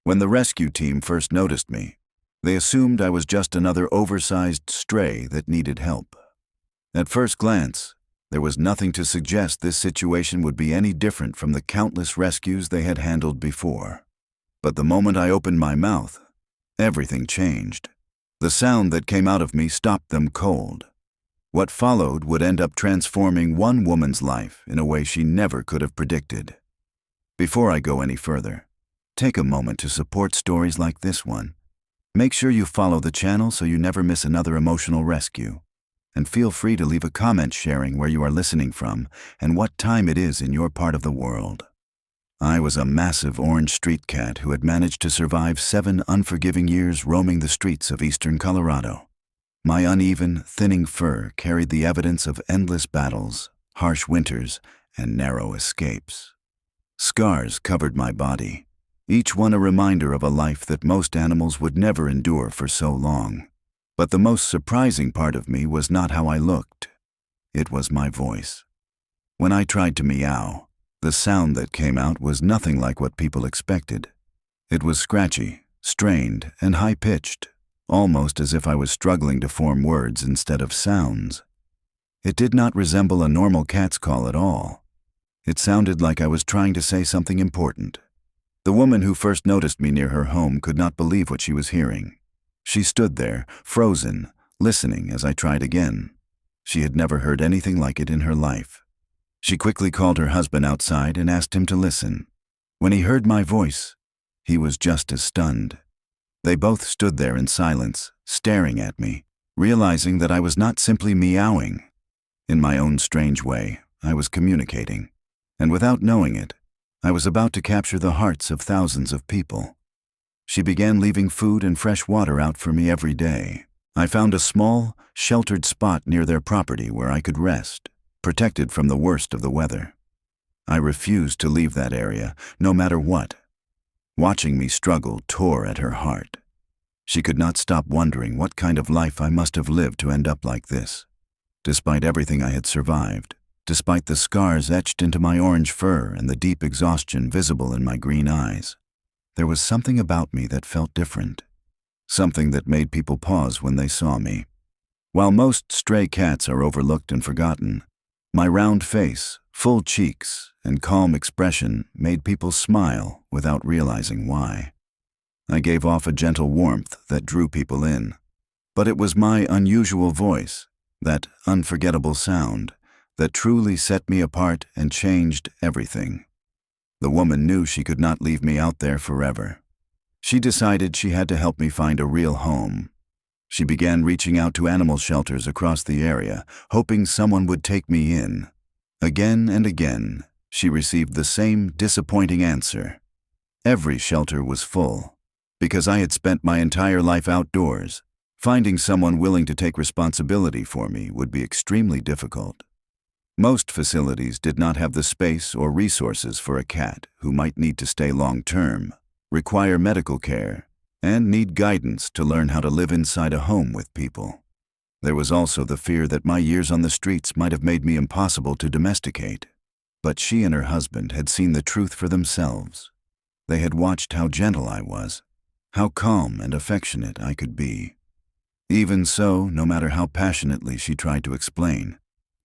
When the rescue team first noticed me, they assumed I was just another oversized stray that needed help. At first glance, there was nothing to suggest this situation would be any different from the countless rescues they had handled before. But the moment I opened my mouth, everything changed. The sound that came out of me stopped them cold. What followed would end up transforming one woman's life in a way she never could have predicted. Before I go any further, take a moment to support stories like this one. Make sure you follow the channel so you never miss another emotional rescue. And feel free to leave a comment sharing where you are listening from and what time it is in your part of the world. I was a massive orange street cat who had managed to survive 7 unforgiving years roaming the streets of eastern Colorado. My uneven, thinning fur carried the evidence of endless battles, harsh winters, and narrow escapes. Scars covered my body, each one a reminder of a life that most animals would never endure for so long. But the most surprising part of me was not how I looked. It was my voice. When I tried to meow, the sound that came out was nothing like what people expected. It was scratchy, strained, and high-pitched, almost as if I was struggling to form words instead of sounds. It did not resemble a normal cat's call at all. It sounded like I was trying to say something important. The woman who first noticed me near her home could not believe what she was hearing. She stood there, frozen, listening as I tried again. She had never heard anything like it in her life. She quickly called her husband outside and asked him to listen. When he heard my voice, he was just as stunned. They both stood there in silence, staring at me, realizing that I was not simply meowing. In my own strange way, I was communicating. And without knowing it, I was about to capture the hearts of thousands of people. She began leaving food and fresh water out for me every day. I found a small, sheltered spot near their property where I could rest, protected from the worst of the weather. I refused to leave that area, no matter what. Watching me struggle tore at her heart. She could not stop wondering what kind of life I must have lived to end up like this. Despite everything I had survived, despite the scars etched into my orange fur and the deep exhaustion visible in my green eyes, there was something about me that felt different, something that made people pause when they saw me. While most stray cats are overlooked and forgotten, my round face, full cheeks, and calm expression made people smile without realizing why. I gave off a gentle warmth that drew people in, but it was my unusual voice, that unforgettable sound, that truly set me apart and changed everything. The woman knew she could not leave me out there forever. She decided she had to help me find a real home. She began reaching out to animal shelters across the area, hoping someone would take me in. Again and again, she received the same disappointing answer. Every shelter was full. Because I had spent my entire life outdoors, finding someone willing to take responsibility for me would be extremely difficult. Most facilities did not have the space or resources for a cat who might need to stay long-term, require medical care, and need guidance to learn how to live inside a home with people. There was also the fear that my years on the streets might have made me impossible to domesticate. But she and her husband had seen the truth for themselves. They had watched how gentle I was, how calm and affectionate I could be. Even so, no matter how passionately she tried to explain,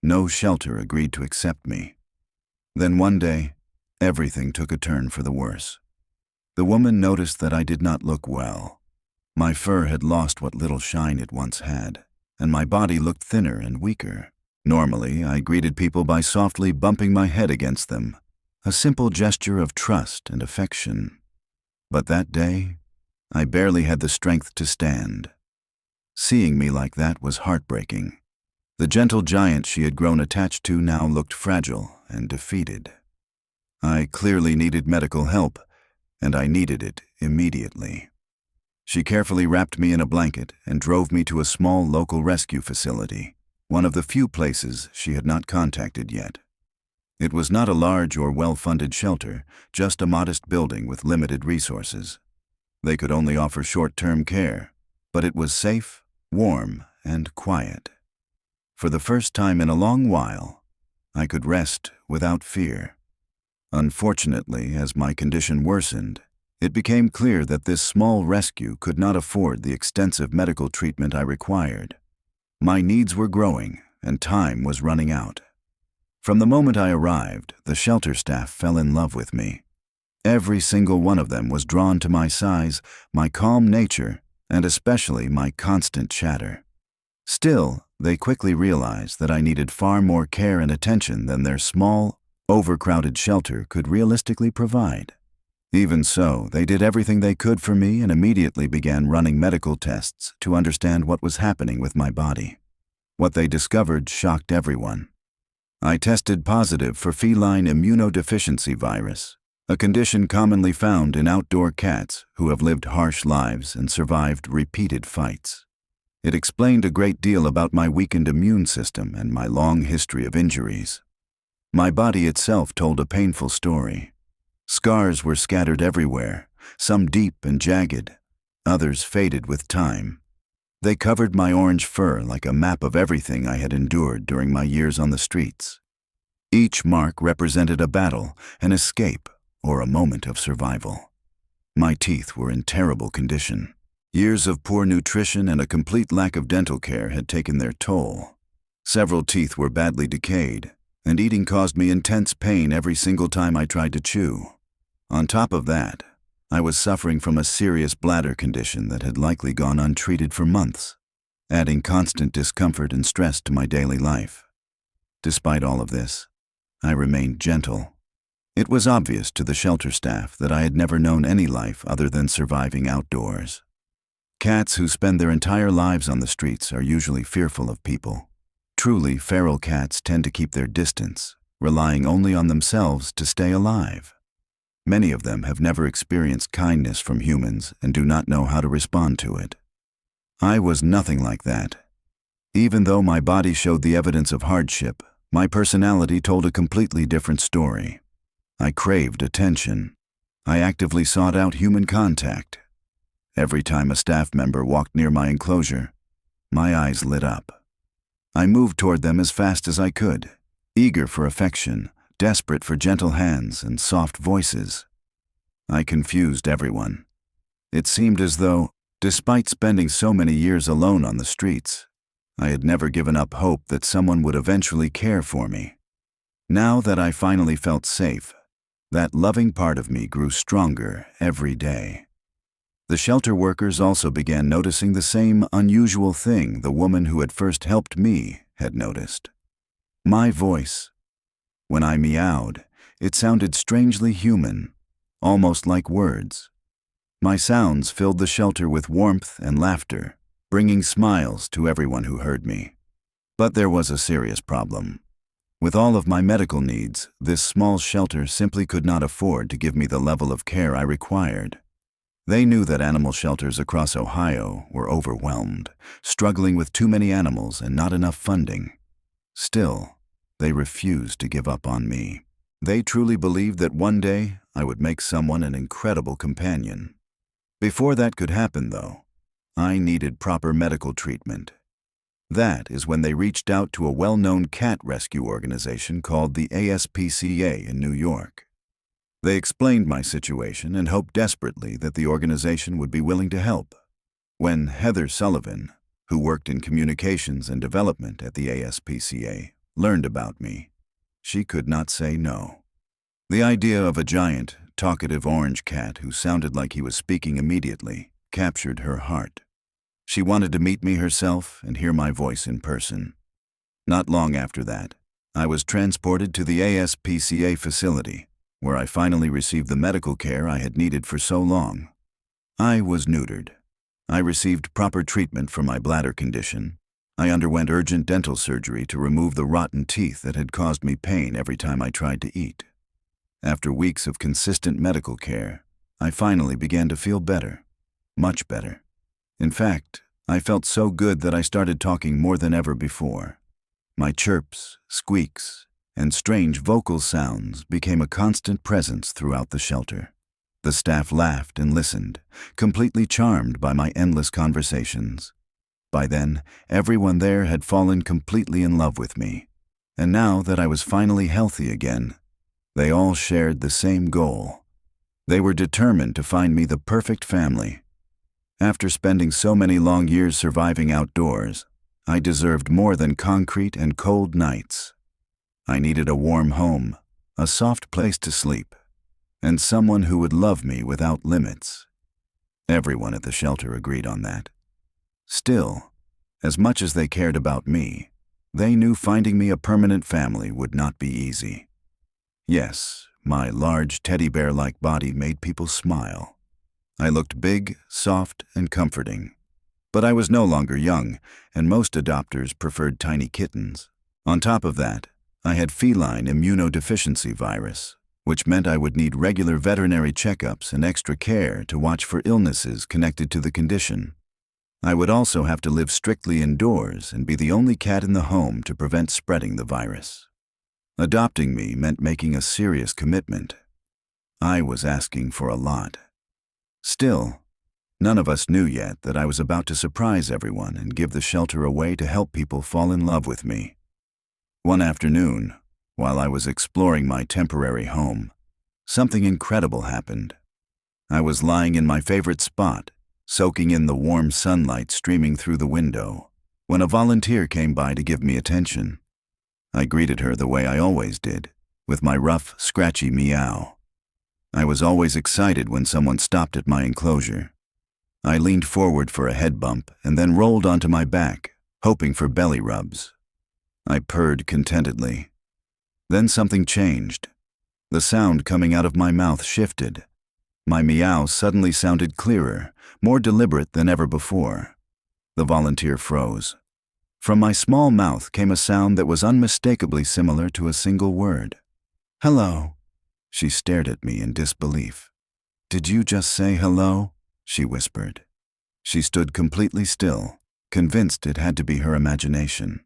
no shelter agreed to accept me. Then one day, everything took a turn for the worse. The woman noticed that I did not look well. My fur had lost what little shine it once had, and my body looked thinner and weaker. Normally, I greeted people by softly bumping my head against them, a simple gesture of trust and affection. But that day, I barely had the strength to stand. Seeing me like that was heartbreaking. The gentle giant she had grown attached to now looked fragile and defeated. I clearly needed medical help, and I needed it immediately. She carefully wrapped me in a blanket and drove me to a small local rescue facility, one of the few places she had not contacted yet. It was not a large or well-funded shelter, just a modest building with limited resources. They could only offer short-term care, but it was safe, warm, and quiet. For the first time in a long while, I could rest without fear. Unfortunately, as my condition worsened, It became clear that this small rescue could not afford the extensive medical treatment I required. My needs were growing, and time was running out. From the moment I arrived, the shelter staff fell in love with me. Every single one of them was drawn to my size, my calm nature, and especially my constant chatter. Still, they quickly realized that I needed far more care and attention than their small, overcrowded shelter could realistically provide. Even so, they did everything they could for me and immediately began running medical tests to understand what was happening with my body. What they discovered shocked everyone. I tested positive for feline immunodeficiency virus, a condition commonly found in outdoor cats who have lived harsh lives and survived repeated fights. It explained a great deal about my weakened immune system and my long history of injuries. My body itself told a painful story. Scars were scattered everywhere, some deep and jagged, others faded with time. They covered my orange fur like a map of everything I had endured during my years on the streets. Each mark represented a battle, an escape, or a moment of survival. My teeth were in terrible condition. Years of poor nutrition and a complete lack of dental care had taken their toll. Several teeth were badly decayed, and eating caused me intense pain every single time I tried to chew. On top of that, I was suffering from a serious bladder condition that had likely gone untreated for months, adding constant discomfort and stress to my daily life. Despite all of this, I remained gentle. It was obvious to the shelter staff that I had never known any life other than surviving outdoors. Cats who spend their entire lives on the streets are usually fearful of people. Truly, feral cats tend to keep their distance, relying only on themselves to stay alive. Many of them have never experienced kindness from humans and do not know how to respond to it. I was nothing like that. Even though my body showed the evidence of hardship, my personality told a completely different story. I craved attention. I actively sought out human contact. Every time a staff member walked near my enclosure, my eyes lit up. I moved toward them as fast as I could, eager for affection, desperate for gentle hands and soft voices. I confused everyone. It seemed as though, despite spending so many years alone on the streets, I had never given up hope that someone would eventually care for me. Now that I finally felt safe, that loving part of me grew stronger every day. The shelter workers also began noticing the same unusual thing the woman who had first helped me had noticed. My voice. When I meowed, it sounded strangely human, almost like words. My sounds filled the shelter with warmth and laughter, bringing smiles to everyone who heard me. But there was a serious problem. With all of my medical needs, this small shelter simply could not afford to give me the level of care I required. They knew that animal shelters across Ohio were overwhelmed, struggling with too many animals and not enough funding. Still, they refused to give up on me. They truly believed that one day I would make someone an incredible companion. Before that could happen, though, I needed proper medical treatment. That is when they reached out to a well-known cat rescue organization called the ASPCA in New York. They explained my situation and hoped desperately that the organization would be willing to help. When Heather Sullivan, who worked in communications and development at the ASPCA, learned about me, she could not say no. The idea of a giant, talkative orange cat who sounded like he was speaking immediately captured her heart. She wanted to meet me herself and hear my voice in person. Not long after that, I was transported to the ASPCA facility, where I finally received the medical care I had needed for so long. I was neutered. I received proper treatment for my bladder condition. I underwent urgent dental surgery to remove the rotten teeth that had caused me pain every time I tried to eat. After weeks of consistent medical care, I finally began to feel better, much better. In fact, I felt so good that I started talking more than ever before. My chirps, squeaks, and strange vocal sounds became a constant presence throughout the shelter. The staff laughed and listened, completely charmed by my endless conversations. By then, everyone there had fallen completely in love with me, and now that I was finally healthy again, they all shared the same goal: They were determined to find me the perfect family. After spending so many long years surviving outdoors, I deserved more than concrete and cold nights. I needed a warm home, a soft place to sleep, and someone who would love me without limits. Everyone at the shelter agreed on that. Still, as much as they cared about me, they knew finding me a permanent family would not be easy. Yes, my large teddy bear-like body made people smile. I looked big, soft, and comforting. But I was no longer young, and most adopters preferred tiny kittens. On top of that, I had feline immunodeficiency virus, which meant I would need regular veterinary checkups and extra care to watch for illnesses connected to the condition. I would also have to live strictly indoors and be the only cat in the home to prevent spreading the virus. Adopting me meant making a serious commitment. I was asking for a lot. Still, none of us knew yet that I was about to surprise everyone and give the shelter a way to help people fall in love with me. One afternoon, while I was exploring my temporary home, something incredible happened. I was lying in my favorite spot, soaking in the warm sunlight streaming through the window, when a volunteer came by to give me attention. I greeted her the way I always did, with my rough, scratchy meow. I was always excited when someone stopped at my enclosure. I leaned forward for a head bump and then rolled onto my back, hoping for belly rubs. I purred contentedly. Then something changed. The sound coming out of my mouth shifted. My meow suddenly sounded clearer, more deliberate than ever before. The volunteer froze. From my small mouth came a sound that was unmistakably similar to a single word. "Hello." She stared at me in disbelief. "Did you just say hello?" she whispered. She stood completely still, convinced it had to be her imagination.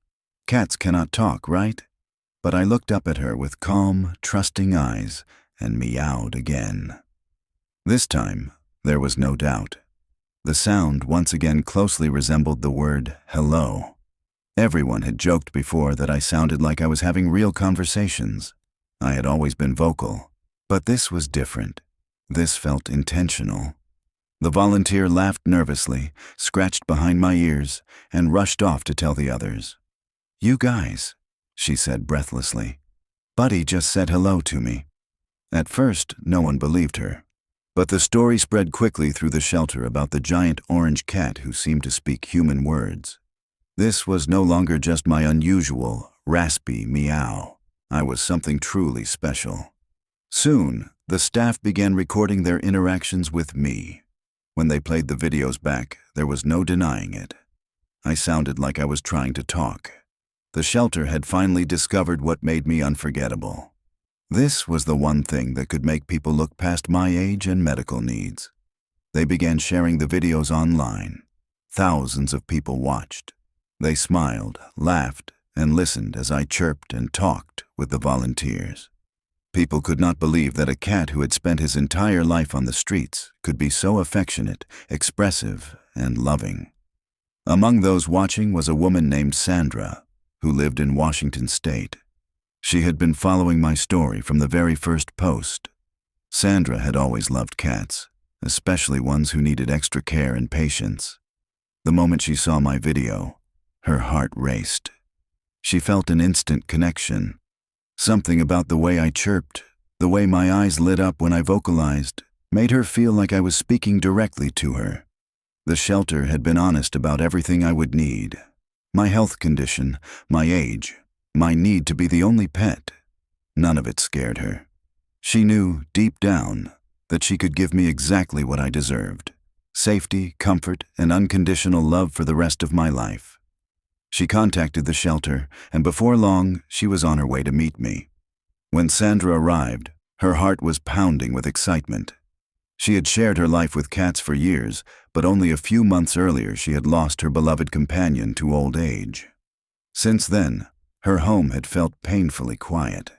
Cats cannot talk, right? But I looked up at her with calm, trusting eyes and meowed again. This time, there was no doubt. The sound once again closely resembled the word hello. Everyone had joked before that I sounded like I was having real conversations. I had always been vocal, but this was different. This felt intentional. The volunteer laughed nervously, scratched behind my ears, and rushed off to tell the others. "You guys," she said breathlessly. "Buddy just said hello to me." At first, no one believed her. But the story spread quickly through the shelter about the giant orange cat who seemed to speak human words. This was no longer just my unusual, raspy meow. I was something truly special. Soon, the staff began recording their interactions with me. When they played the videos back, there was no denying it. I sounded like I was trying to talk. The shelter had finally discovered what made me unforgettable. This was the one thing that could make people look past my age and medical needs. They began sharing the videos online. Thousands of people watched. They smiled, laughed, and listened as I chirped and talked with the volunteers. People could not believe that a cat who had spent his entire life on the streets could be so affectionate, expressive, and loving. Among those watching was a woman named Sandra, who lived in Washington State. She had been following my story from the very first post. Sandra had always loved cats, especially ones who needed extra care and patience. The moment she saw my video, her heart raced. She felt an instant connection. Something about the way I chirped, the way my eyes lit up when I vocalized, made her feel like I was speaking directly to her. The shelter had been honest about everything I would need. My health condition, my age, my need to be the only pet. None of it scared her. She knew, deep down, that she could give me exactly what I deserved: safety, comfort, and unconditional love for the rest of my life. She contacted the shelter, and before long, she was on her way to meet me. When Sandra arrived, her heart was pounding with excitement. She had shared her life with cats for years, but only a few months earlier she had lost her beloved companion to old age. Since then, her home had felt painfully quiet.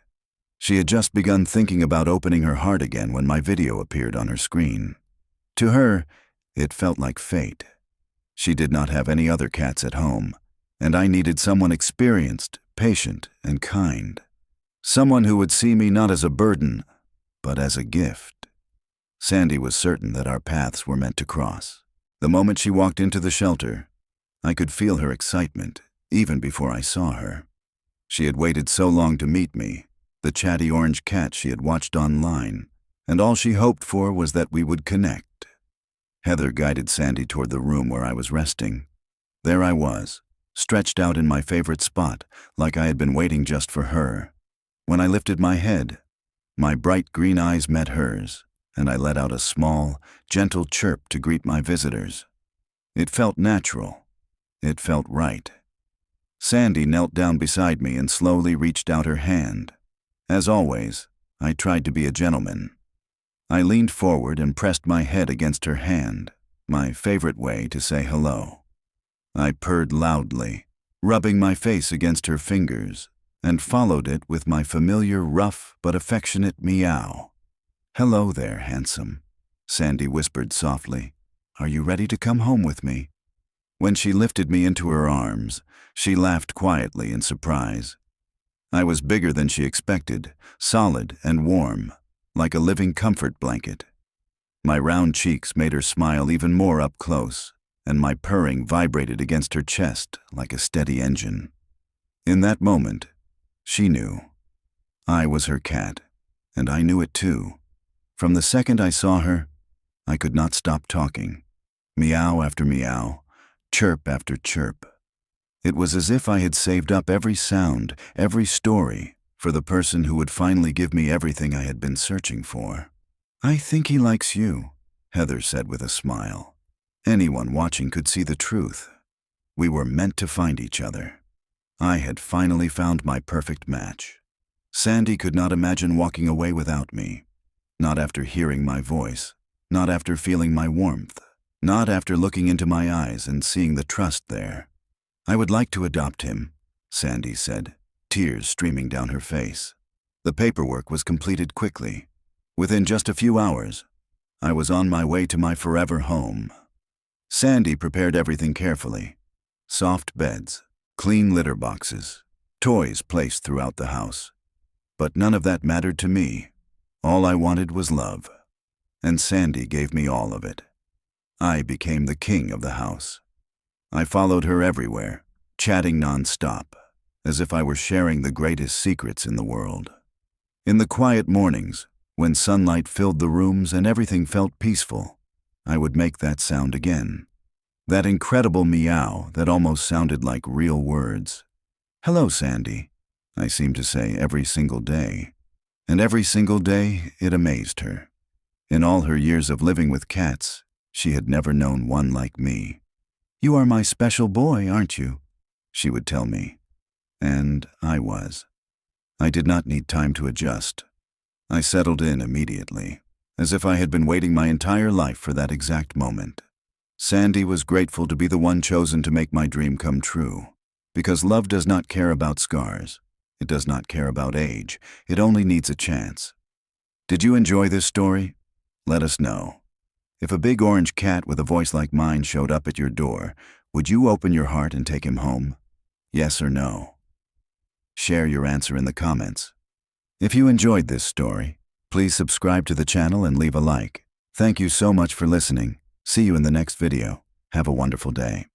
She had just begun thinking about opening her heart again when my video appeared on her screen. To her, it felt like fate. She did not have any other cats at home, and I needed someone experienced, patient, and kind. Someone who would see me not as a burden, but as a gift. Sandy was certain that our paths were meant to cross. The moment she walked into the shelter, I could feel her excitement, even before I saw her. She had waited so long to meet me, the chatty orange cat she had watched online, and all she hoped for was that we would connect. Heather guided Sandy toward the room where I was resting. There I was, stretched out in my favorite spot, like I had been waiting just for her. When I lifted my head, my bright green eyes met hers, and I let out a small, gentle chirp to greet my visitors. It felt natural. It felt right. Sandy knelt down beside me and slowly reached out her hand. As always, I tried to be a gentleman. I leaned forward and pressed my head against her hand, my favorite way to say hello. I purred loudly, rubbing my face against her fingers, and followed it with my familiar rough but affectionate meow. "Hello there, handsome," Sandy whispered softly. "Are you ready to come home with me?" When she lifted me into her arms, she laughed quietly in surprise. I was bigger than she expected, solid and warm, like a living comfort blanket. My round cheeks made her smile even more up close, and my purring vibrated against her chest like a steady engine. In that moment, she knew. I was her cat, and I knew it too. From the second I saw her, I could not stop talking. Meow after meow, chirp after chirp. It was as if I had saved up every sound, every story, for the person who would finally give me everything I had been searching for. "I think he likes you," Heather said with a smile. Anyone watching could see the truth. We were meant to find each other. I had finally found my perfect match. Sandy could not imagine walking away without me. Not after hearing my voice, not after feeling my warmth, not after looking into my eyes and seeing the trust there. "I would like to adopt him," Sandy said, tears streaming down her face. The paperwork was completed quickly. Within just a few hours, I was on my way to my forever home. Sandy prepared everything carefully. Soft beds, clean litter boxes, toys placed throughout the house. But none of that mattered to me. All I wanted was love. And Sandy gave me all of it. I became the king of the house. I followed her everywhere, chatting nonstop, as if I were sharing the greatest secrets in the world. In the quiet mornings, when sunlight filled the rooms and everything felt peaceful, I would make that sound again. That incredible meow that almost sounded like real words. "Hello, Sandy," I seemed to say every single day. And every single day it amazed her. In all her years of living with cats, she had never known one like me. "You are my special boy, aren't you?" she would tell me. And I was. I did not need time to adjust. I settled in immediately, as if I had been waiting my entire life for that exact moment. Sandy was grateful to be the one chosen to make my dream come true, because love does not care about scars. It does not care about age. It only needs a chance. Did you enjoy this story? Let us know. If a big orange cat with a voice like mine showed up at your door, would you open your heart and take him home? Yes or no? Share your answer in the comments. If you enjoyed this story, please subscribe to the channel and leave a like. Thank you so much for listening. See you in the next video. Have a wonderful day.